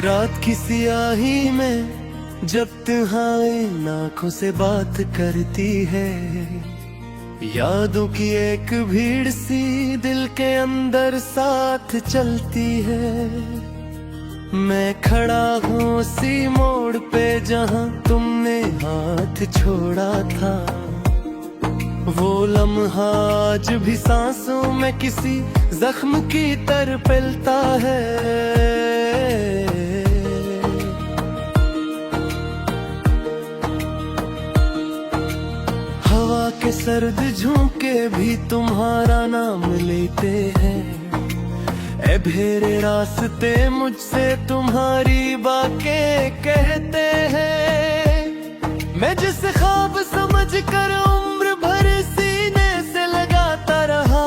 रात की सियाही में जब तन्हाई आँखों से बात करती है, यादों की एक भीड़ सी दिल के अंदर साथ चलती है। मैं खड़ा हूँ उसी मोड़ पे जहाँ तुमने हाथ छोड़ा था, वो लम्हा आज भी सांसों में किसी जख्म की तरह तड़पता है। हवा के सर्द झोंके भी तुम्हारा नाम लेते हैं, ए भेरे रास्ते मुझसे तुम्हारी बातें कहते हैं। मैं जिस ख्वाब समझ कर उम्र भर सीने से लगाता रहा,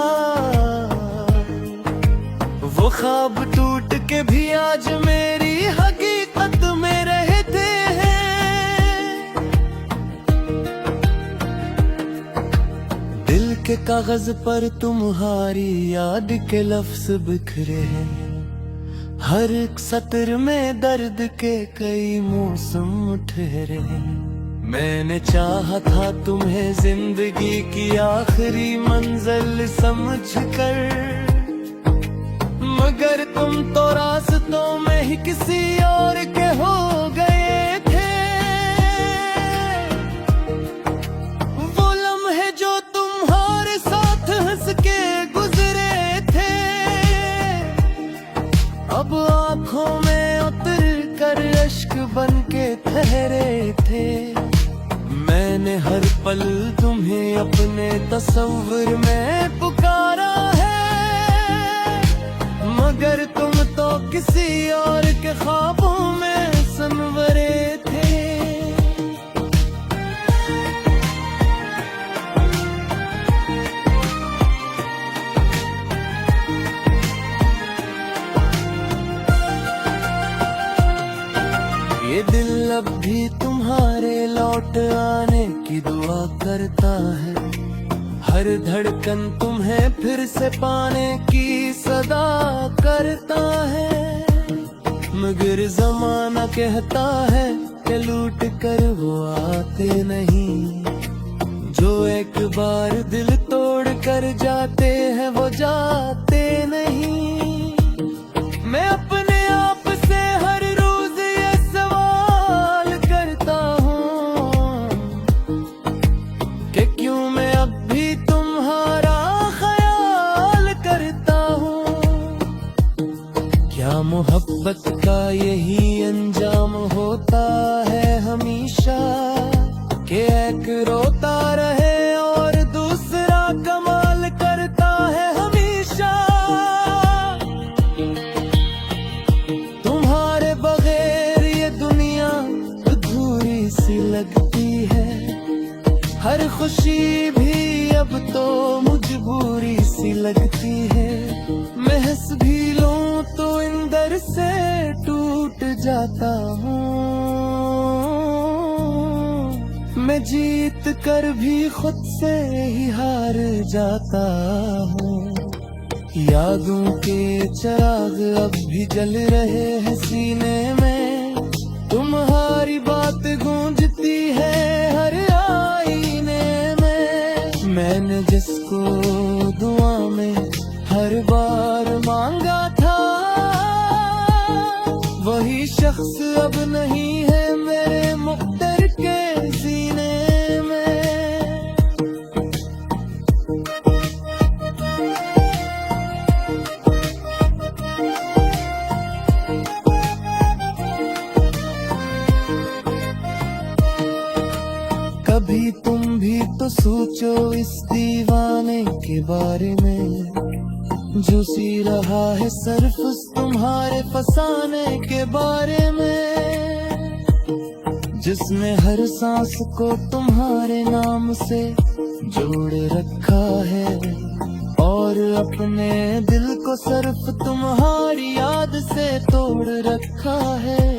वो ख्वाब टूट के भी आज मेरी हकीकत में रहते हैं। दिल के कागज पर तुम्हारी याद के लफ्ज बिखरे हैं, हर एक सत्र में दर्द के कई मौसम ठहरे हैं। मैंने चाहा था तुम्हें जिंदगी की आखिरी मंजिल समझकर, मगर तुम तो रास्तों में ही किसी और के हो गए थे। वो लम्हे जो तुम्हारे साथ हंस के गुजरे थे, अब आंखों में उतर कर अश्क बन के ठहरे थे। मैंने हर पल तुम्हें अपने तस्वीर में पुकारा है, मगर तुम तो किसी और के ख्वाबों में सनवरे थे। ये दिल अब भी तुम्हारे लौट आने की दुआ करता है, हर धड़कन तुम्हें फिर से पाने की सदा करता है। मगर जमाना कहता है कि लूट कर वो आते नहीं, जो एक बार दिल तोड़ कर जाते हैं वो जाते नहीं। मैं अपने आप से हर रोज ये सवाल करता हूँ कि क्यों मैं अब भी तुम्हारा ख्याल करता हूँ। क्या मोहब्बत का यही अंजाम होता है हमेशा, कि एक रोता रहे और दूसरा कमाल करता है हमेशा। तुम्हारे बगैर ये दुनिया अधूरी सी लगती है, हर खुशी भी अब तो मजबूरी सी लगती है। मैं हंस भी लूं तो अंदर से टूट जाता हूँ, मैं जीत कर भी खुद से ही हार जाता हूँ। यादों के चिराग अब भी जल रहे हैं सीने में, तुम्हारी बात गूंजती है हर आईने में। मैंने जिसको दुआ में हर बार मांगा था, वही शख्स अब नहीं है मेरे मुख्तर के सीने में। कभी तुम भी तो सोचो इस दीवाने के बारे में, जो सी रहा है सिर्फ तुम्हारे फसाने के बारे में, जिसने हर सांस को तुम्हारे नाम से जोड़ रखा है, और अपने दिल को सिर्फ तुम्हारी याद से तोड़ रखा है।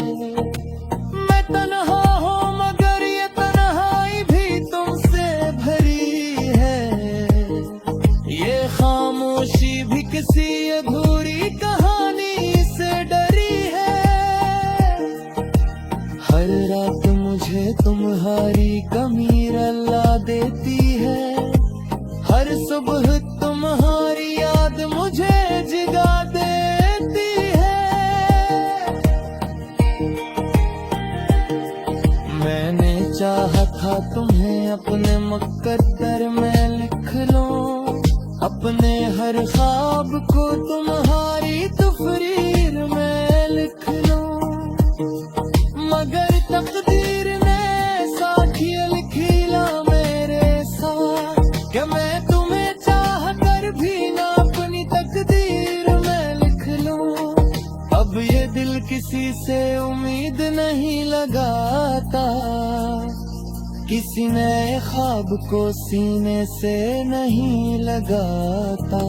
मैं तन्हा हूँ मगर ये तन्हाई भी तुमसे भरी है, ये खामोशी भी किसी अधूरी कहानी से डरी है। तुम्हारी कमी रुला देती है। हर सुबह तुम्हारी याद मुझे जगा देती है। मैंने चाहा था तुम्हें अपने मुकद्दर में लिख लूं, अपने हर ख्वाब को तुम्हारी तफरीर में लिख लूं, मगर तकदीर ने साखियां लिखीला मेरे साथ कि मैं तुम्हें चाह कर भी ना अपनी तकदीर में लिख लूं। अब ये दिल किसी से उम्मीद नहीं लगाता, किसी नए ख्वाब को सीने से नहीं लगाता।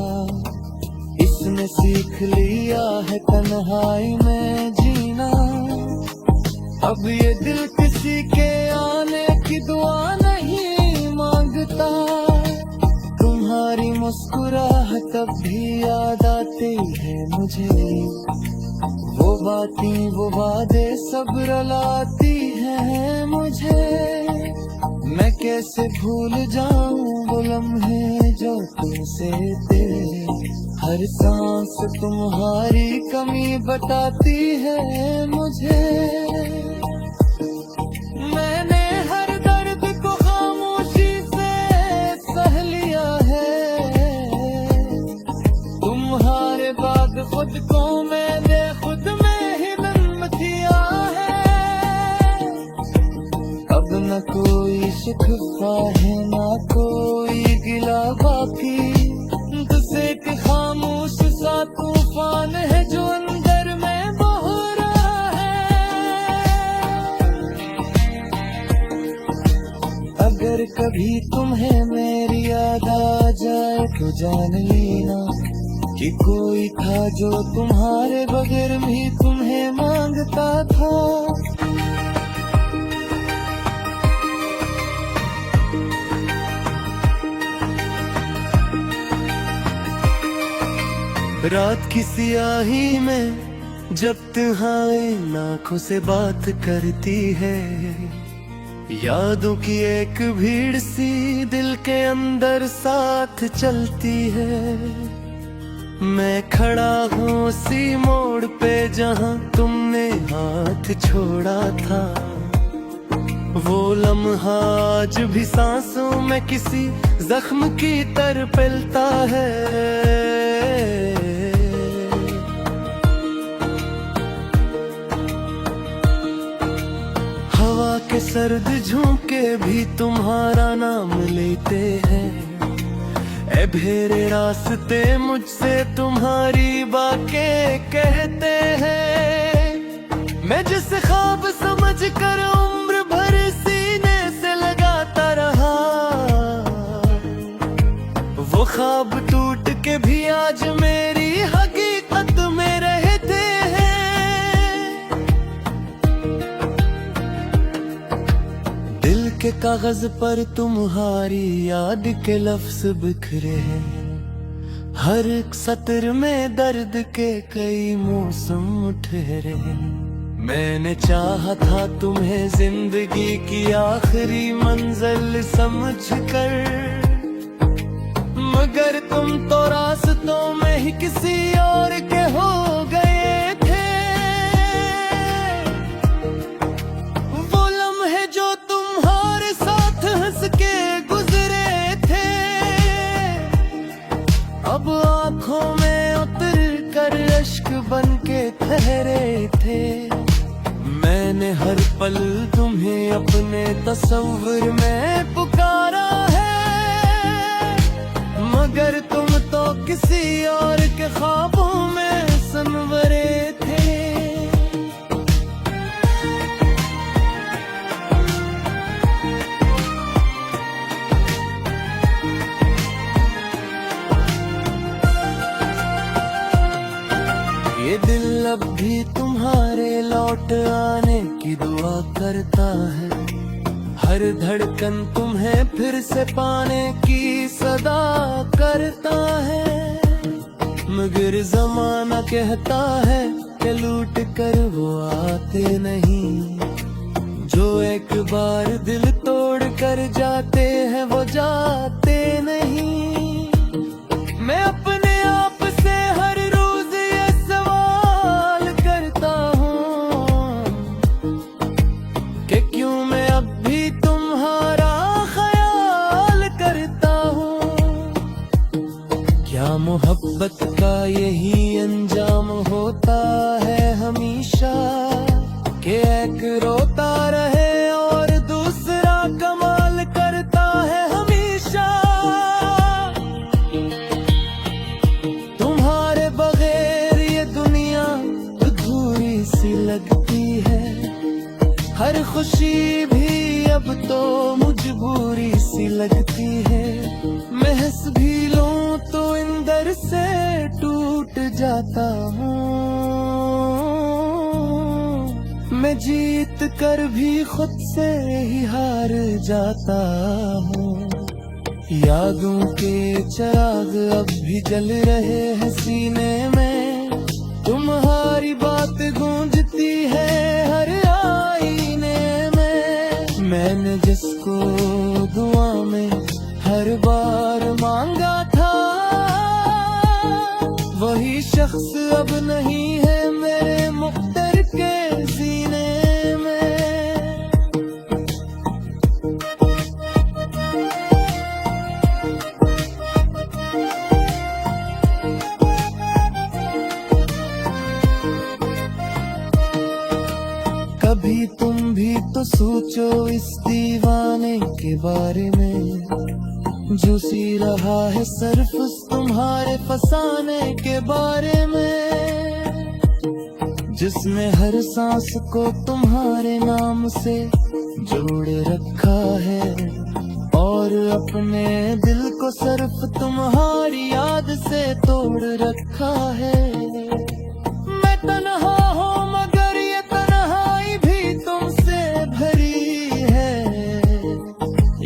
इसने सीख लिया है तन्हाई में जीना, अब ये दिल किसी के आने की दुआ नहीं मांगता। तुम्हारी मुस्कुराहट अब भी याद आती है मुझे, वो बातें वो वादे सब रुलाती हैं मुझे। मैं कैसे भूल जाऊं वो लम्हे जो तुमसे थे, हर सांस तुम्हारी कमी बताती है मुझे। मैंने हर दर्द को खामोशी से सह लिया है, तुम्हारे बाद खुद को मैंने खुद में ही नम किया है। अब न कोई शिकवा है ना कोई गिला बाकी, बस एक खामोश सा तूफान है जो अंदर में बह रहा है। अगर कभी तुम्हें मेरी याद आ जाए तो जान लेना कि कोई था जो तुम्हारे बगैर भी तुम्हें मांगता था। रात की सियाही में जब तन्हाई आँखों से बात करती है, यादों की एक भीड़ सी दिल के अंदर साथ चलती है। मैं खड़ा हूँ उसी मोड़ पे जहाँ तुमने हाथ छोड़ा था, वो लम्हा आज भी सांसों में किसी जख्म की तरह पलता है। हवा के सर्द झोंके भी तुम्हारा नाम लेते हैं, ए भेरे रास्ते मुझसे तुम्हारी बातें कहते हैं। मैं जिस ख्वाब समझ कर उम्र भर सीने से लगाता रहा, वो ख्वाब टूट के भी आज मेरी हकीकत में रहते हैं। दिल के कागज पर तुम्हारी याद के लफ्ज बिखरे हैं, हर एक सत्र में दर्द के कई मौसम ठहरे हैं। मैंने चाहा था तुम्हें जिंदगी की आखिरी मंजिल समझकर, मगर तुम तो रास्तों में ही किसी और के हो गए थे। वो लम्हे जो तुम्हारे साथ हंस के गुजरे थे, अब आंखों में उतर कर अश्क बन के ठहरे थे। मैंने हर पल तुम्हें अपने तस्वीर में पुकारा है, मगर तुम तो किसी और के ख्वाबों में सनवरे थे। ये दिल अब भी तुम्हारे लौट आने की दुआ करता है, हर धड़कन तुम्हें फिर से पाने की सदा करता है। मगर जमाना कहता है कि लूट कर वो आते नहीं, जो एक बार दिल तोड़ कर जाते हैं वो जाते नहीं। मैं अपने आप से हर रोज ये सवाल करता हूँ कि क्यों मैं अब भी तुम्हारा ख्याल करता हूँ। क्या मोहब्बत का यही अंजाम होता है हमेशा कि एक रोता रहे और दूसरा कमाल करता है हमेशा। तुम्हारे बगैर ये दुनिया अधूरी सी लगती है, हर खुशी भी अब तो मजबूरी सी लगती है। मैं हंस भी लूं तो अंदर से टूट जाता हूँ, मैं जीत कर भी खुद से ही हार जाता हूँ। यादों के चिराग अब भी जल रहे हैं सीने में, तुम्हारी बात गूंजती है हर आईने में। मैंने जिसको दुआ में हर बार मांगा था, वही शख्स अब नहीं है मेरे मुख्तर के सीने में। कभी तुम भी तो सोचो इस दीवाने के बारे में, जो सी रहा है सिर्फ तुम्हारे फसाने के बारे में। जिसने हर सांस को तुम्हारे नाम से जोड़ रखा है, और अपने दिल को सिर्फ तुम्हारी याद से तोड़ रखा है। मैं तन्हा हूँ मगर ये तन्हाई भी तुमसे भरी है,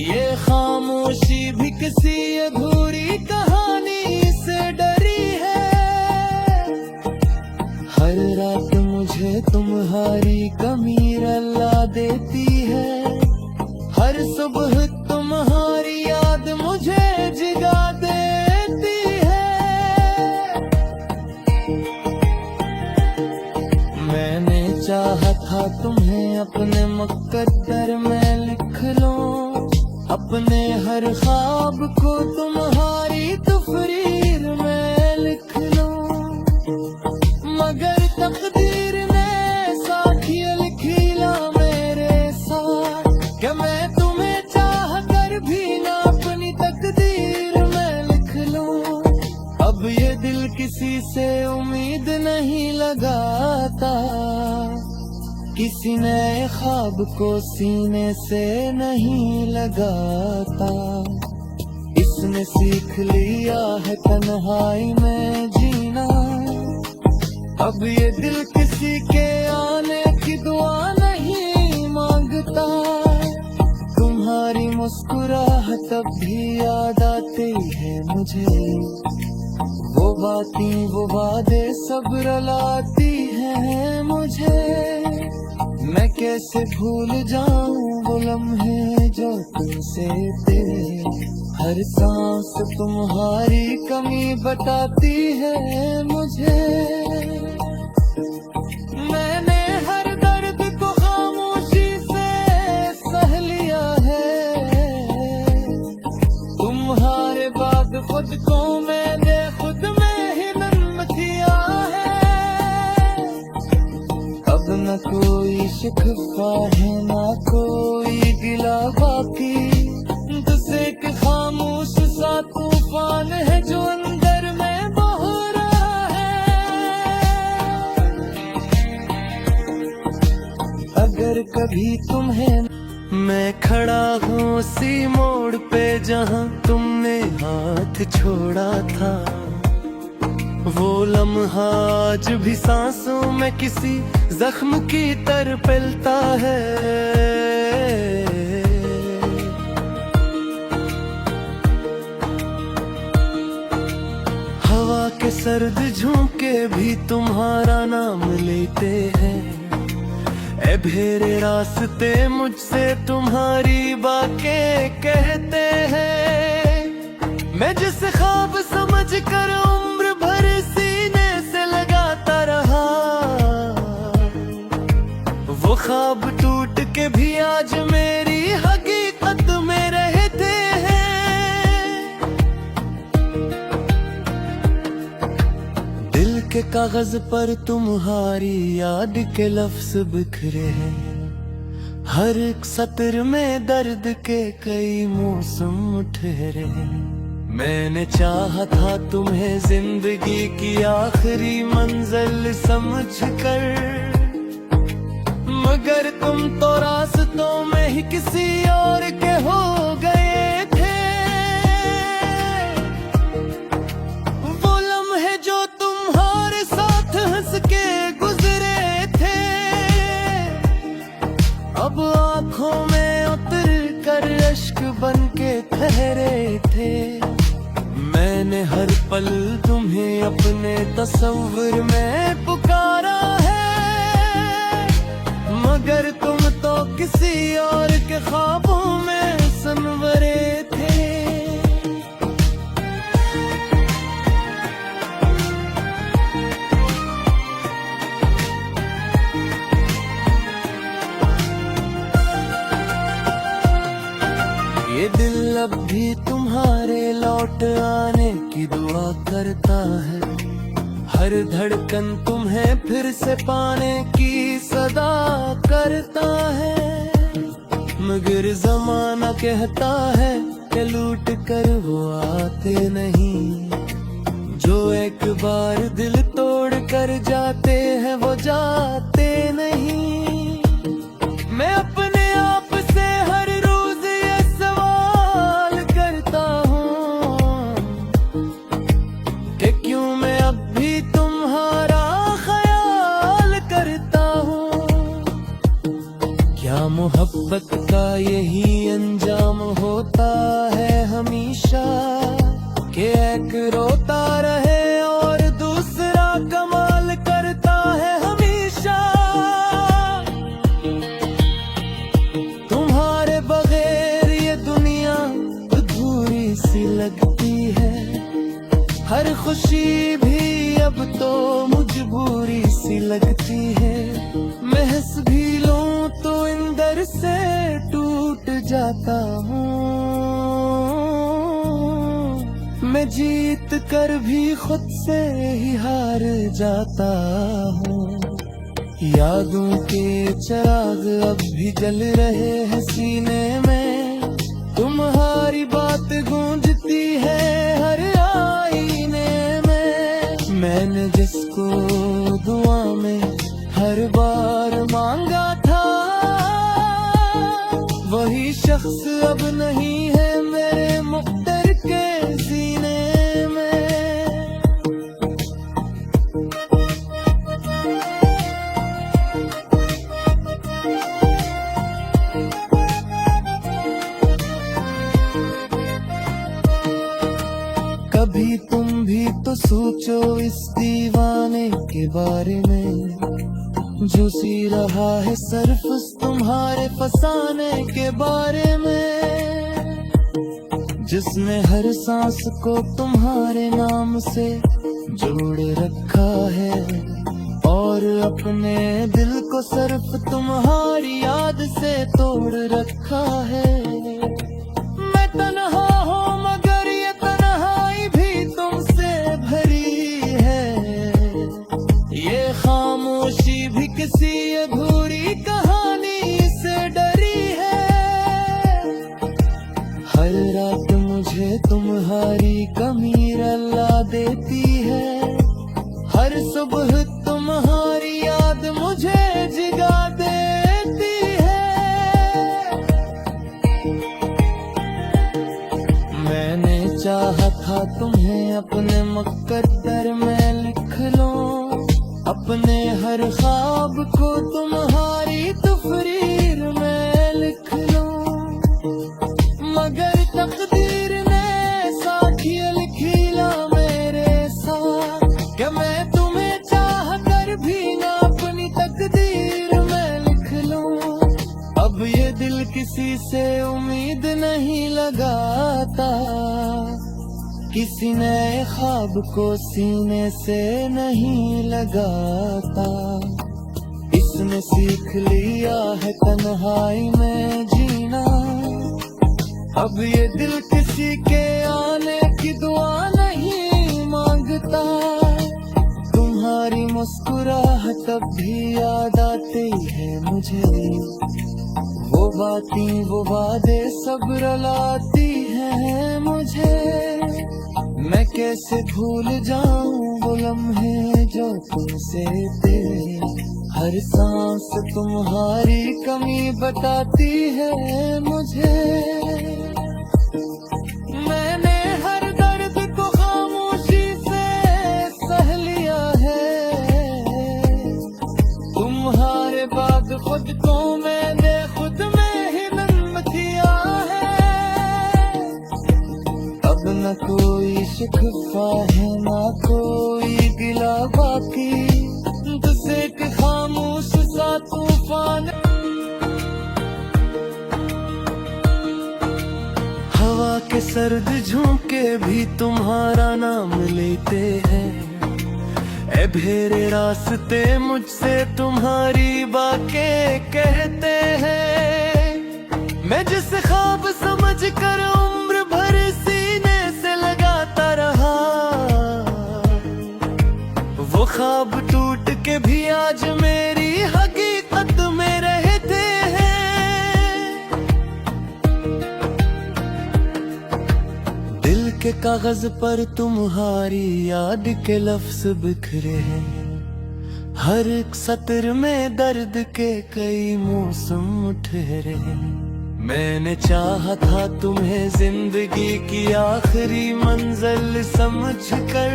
ये खामोशी भी किसी अधूरी कहानी से डरी है। हर रात मुझे तुम्हारी कमी रुला देती है, हर सुबह तुम्हारी याद मुझे जगा देती है। मैंने चाहा था तुम्हें अपने मुकद्दर में लिख लूं, अपने हर ख्वाब को तुम्हारी तफरीर में लिख लूं, मगर तकदीर ने साखियाँ लिखी ला मेरे साथ, कि मैं तुम्हें चाह कर भी ना अपनी तकदीर में लिख लूं। अब ये दिल किसी से उम्मीद नहीं लगाता, किसी नए ख्वाब को सीने से नहीं लगाता। इसने सीख लिया है तन्हाई में जीना, अब ये दिल किसी के आने की दुआ नहीं मांगता। तुम्हारी मुस्कुराहट अब भी याद आती है मुझे, वो बातें वो वादे सब रुलाती हैं मुझे। मैं कैसे भूल जाऊं वो लम्हे जो तुमसे थे, हर सांस तुम्हारी कमी बताती है मुझे। मैंने हर दर्द को खामोशी से सह लिया है, तुम्हारे बाद खुद को मैंने खुद में ही नम किया है। अब न कोई शिकवा है ना कोई गिला बाकी, बस एक खामोश सा तूफान है जो अंदर में बह रहा है। अगर कभी तुम्हें मैं खड़ा हूँ उसी मोड़ पे जहाँ तुमने हाथ छोड़ा था, वो लम्हा आज भी सांसों में किसी जख्म की तरह पलता है। हवा के सर्द झोंके भी तुम्हारा नाम लेते हैं, है भेरे रास्ते मुझसे तुम्हारी बातें कहते हैं। मैं जिसे ख्वाब समझ कर उम्र भर सीने से लगाता रहा, वो ख्वाब टूट के भी आज मेरी हकीकत में रहते हैं। दिल के कागज पर तुम्हारी याद के लफ्ज बिखरे हैं, हर एक सत्र में दर्द के कई मौसम ठहरे हैं। मैंने चाहा था तुम्हें जिंदगी की आखिरी मंजिल समझकर, मगर तुम तो रास्तों में ही किसी और के हो गए थे। वो लम्हे जो तुम्हारे साथ हंस के गुजरे थे, अब आंखों में उतर कर अश्क बन के ठहरे थे। मैंने हर पल तुम्हें अपने तस्वीर में पुकारा है, मगर तुम तो किसी और के ख्वाबों में सनवरे थे। ये दिल अब भी तुम्हारे लौट आने की दुआ करता है, हर धड़कन तुम्हें फिर से पाने की सदा करता है। मगर जमाना कहता है कि लूट कर वो आते नहीं, जो एक बार दिल तोड़ कर जाते हैं वो जाते नहीं। मैं अपने आप से हर रोज ये सवाल करता हूँ कि क्यों मैं अब भी तुम्हारा ख्याल करता हूँ। क्या मोहब्बत का यही अंजाम होता है हमेशा, कि एक रोता रहे और दूसरा कमाल करता है हमेशा। तुम्हारे बगैर ये दुनिया अधूरी सी लगती है, हर खुशी भी अब तो मजबूरी सी लगती है। मैं हंस भी लूं तो अंदर से टूट जाता हूँ, मैं जीत कर भी खुद से ही हार जाता हूँ। यादों के चिराग अब भी जल रहे हैं सीने में, तुम्हारी बात गूंजती है हर आईने में। मैंने जिसको दुआ में हर बार मांगा था, वही शख्स अब नहीं है मेरे मुख्तर के सीने में। कभी तुम भी तो सोचो इस दीवाने के बारे में, जो सी रहा है सिर्फ तुम्हारे फसाने के बारे में, जिसने हर सांस को तुम्हारे नाम से जोड़ रखा है, और अपने दिल को सिर्फ तुम्हारी याद से तोड़ रखा है। मैं तन्हा हूँ मगर ये तन्हाई भी तुमसे भरी है, ये खामोशी भी किसी अधूरी कहानी से डरी है। हर रात मुझे तुम्हारी कमी रुला देती है, हर सुबह तुम्हारी याद मुझे जगा देती है। मैंने चाहा था तुम्हें अपने मुकद्दर में लिख लूं, अपने हर ख्वाब को तुम्हारी तफरीर में लिख लूं, मगर तकदीर ने साखियाँ लिखी ला मेरे साथ, कि मैं तुम्हें चाह कर भी ना अपनी तकदीर में लिख अब ये दिल किसी से उम्मीद नहीं लगाता, किसी नए ख्वाब को सीने से नहीं लगाता। इसने सीख लिया है तन्हाई में जीना, अब ये दिल किसी के आने की दुआ नहीं मांगता। तुम्हारी मुस्कुराहट अब भी याद आती है मुझे, वो बातें वो वादे सब रुलाती हैं मुझे। मैं कैसे भूल जाऊं वो लम्हे जो तुमसे थे, हर सांस तुम्हारी कमी बताती है मुझे। मैंने हर दर्द को खामोशी से सह लिया है, तुम्हारे बाद खुद को मैंने खुद में ही नम किया है। अब न कोई शिकवा है ना कोई गिला बाकी, बस एक खामोश सा तूफान। हवा के सर्द झोंके भी तुम्हारा नाम लेते हैं, ए भेरे रास्ते मुझसे तुम्हारी बातें कहते हैं। मैं जिस ख्वाब समझ कर उम्र भर सीने से लगाता रहा, वो ख्वाब टूट के भी आज मेरी हकीकत में रहते हैं। दिल के कागज पर तुम्हारी याद के लफ्ज बिखरे हैं, हर एक सत्र में दर्द के कई मौसम ठहरे हैं। मैंने चाहा था तुम्हें जिंदगी की आखिरी मंजिल समझकर,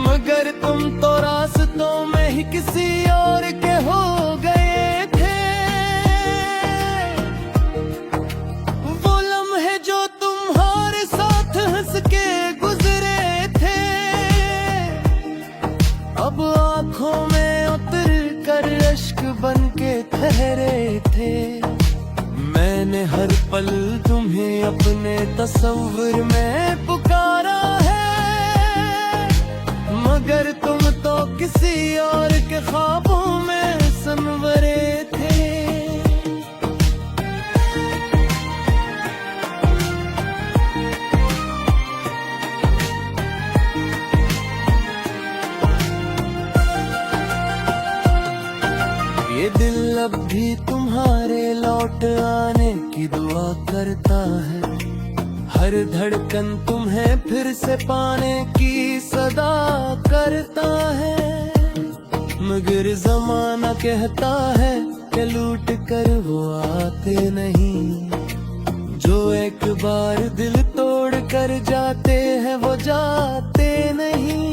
मगर तुम तो रास्तों में ही किसी और के हो गए थे। वो लम्हे जो तुम्हारे साथ हंस के गुजरे थे, अब आंखों में उतर कर अश्क बन के ठहरे थे। मैंने हर पल तुम्हें अपने तस्वीर में पुकारा है, मगर तुम तो किसी और के ख्वाबों में सनवरे थे। ये दिल अब भी तुम्हारे लौट आने की दुआ करता है, हर धड़कन तुम्हें फिर से पाने की सदा करता है। मगर जमाना कहता है कि लूट कर वो आते नहीं, जो एक बार दिल तोड़ कर जाते हैं वो जाते नहीं।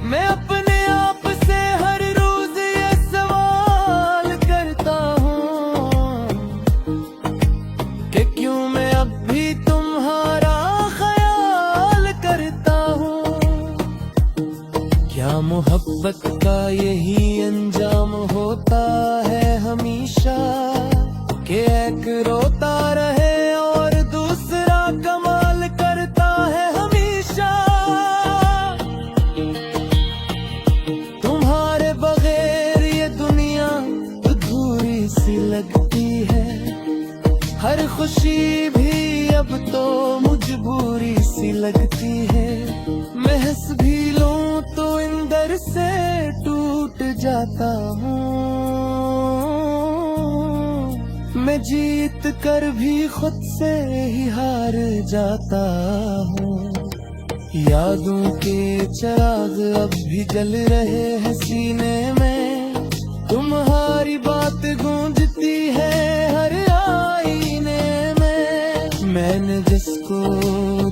मैं अपने आप से हर रोज ये सवाल करता हूँ कि क्यों मैं अब भी तुम्हारा ख्याल करता हूँ। क्या मोहब्बत का यही अंजाम होता है हमेशा, कि एक रोता रहे और दूसरा कमाल करता है हमेशा। तुम्हारे बगैर ये दुनिया अधूरी सी लगती है, हर खुशी भी अब तो मजबूरी सी लगती है। मैं हंस भी लूं तो अंदर से टूट जाता हूँ, मैं जीत कर भी खुद से ही हार जाता हूँ। यादों के चिराग अब भी जल रहे हैं सीने में, तुम्हारी बात गूंजती है हर आईने में। मैंने जिसको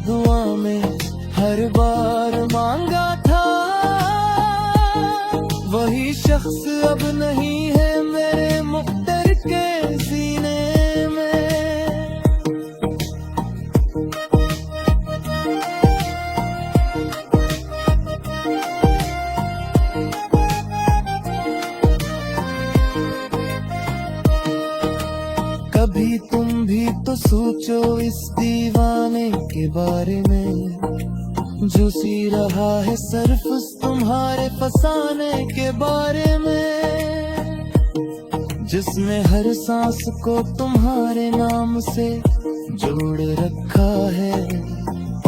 दुआ में हर बार मांगा था, वही शख्स अब नहीं है मेरे मुख्तर के सीने में। कभी तुम भी तो सोचो इस दीवाने के बारे में, जो सी रहा है सिर्फ तुम्हारे फसाने के बारे में, जिसने हर सांस को तुम्हारे नाम से जोड़ रखा है,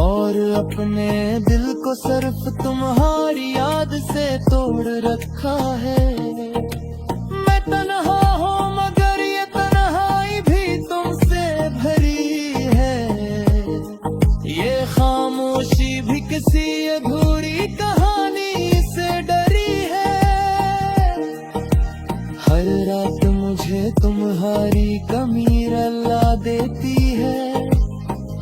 और अपने दिल को सिर्फ तुम्हारी याद से तोड़ रखा है। मैं तन्हा हूँ मगर ये तन्हाई भी तुमसे भरी है, ये खामोशी भी किसी अधूरी कहानी से डरी है। हर रात मुझे तुम्हारी कमी रुला देती है,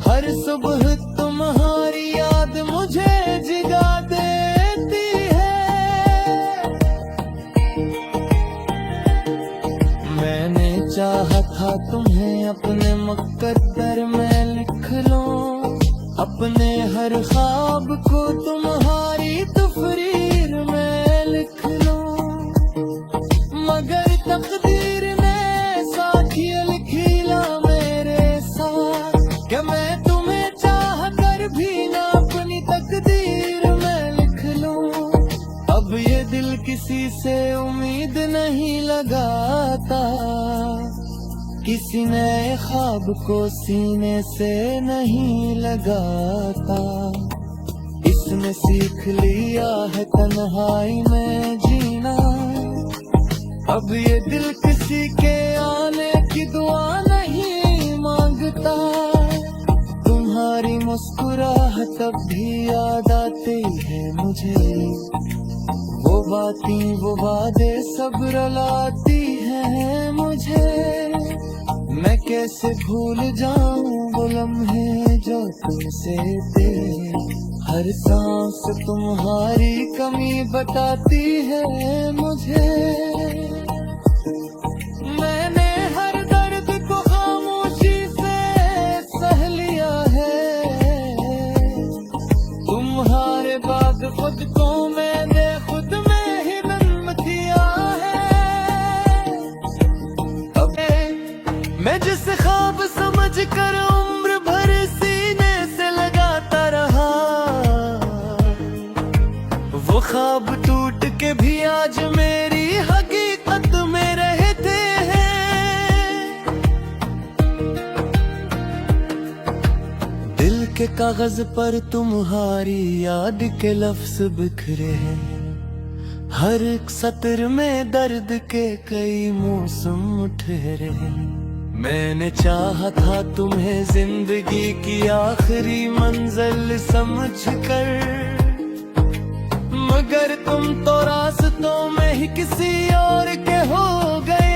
हर सुबह तुम्हारी याद मुझे जगा देती है। मैंने चाहा था तुम्हें अपने मुकद्दर में लिख लूं, अपने हर ख्वाब को तुम्हारी तफरीर में लिख लूं, मगर तकदीर ने साखियां लिखीला मेरे साथ, क्या मैं तुम्हें चाह कर भी ना अपनी तकदीर में लिख लूं। अब ये दिल किसी से उम्मीद नहीं लगाता, किसी नए ख्वाब को सीने से नहीं लगाता। इसने सीख लिया है तन्हाई में जीना, अब ये दिल किसी के आने की दुआ नहीं मांगता। तुम्हारी मुस्कुराहट अब भी याद आती है मुझे, वो बातें वो वादे सब रुलाती हैं मुझे। मैं कैसे भूल जाऊं वो लम्हे जो तुमसे थे, हर सांस तुम्हारी कमी बताती है मुझे। मैंने हर दर्द को खामोशी से सह लिया है, तुम्हारे बाद खुद को मैंने खुद में ही जन्म दिया है। अब मैं जिस ख्वाब समझ कर उम्र भर सीने से लगाता रहा, वो ख्वाब टूट के भी आज मेरी हकीकत में रहते हैं। दिल के कागज पर तुम्हारी याद के लफ्ज बिखरे हैं, हर एक सत्र में दर्द के कई मौसम ठहरे हैं। मैंने चाहा था तुम्हें जिंदगी की आखिरी मंजिल समझकर, मगर तुम तो रास्तों में ही किसी और के हो गए।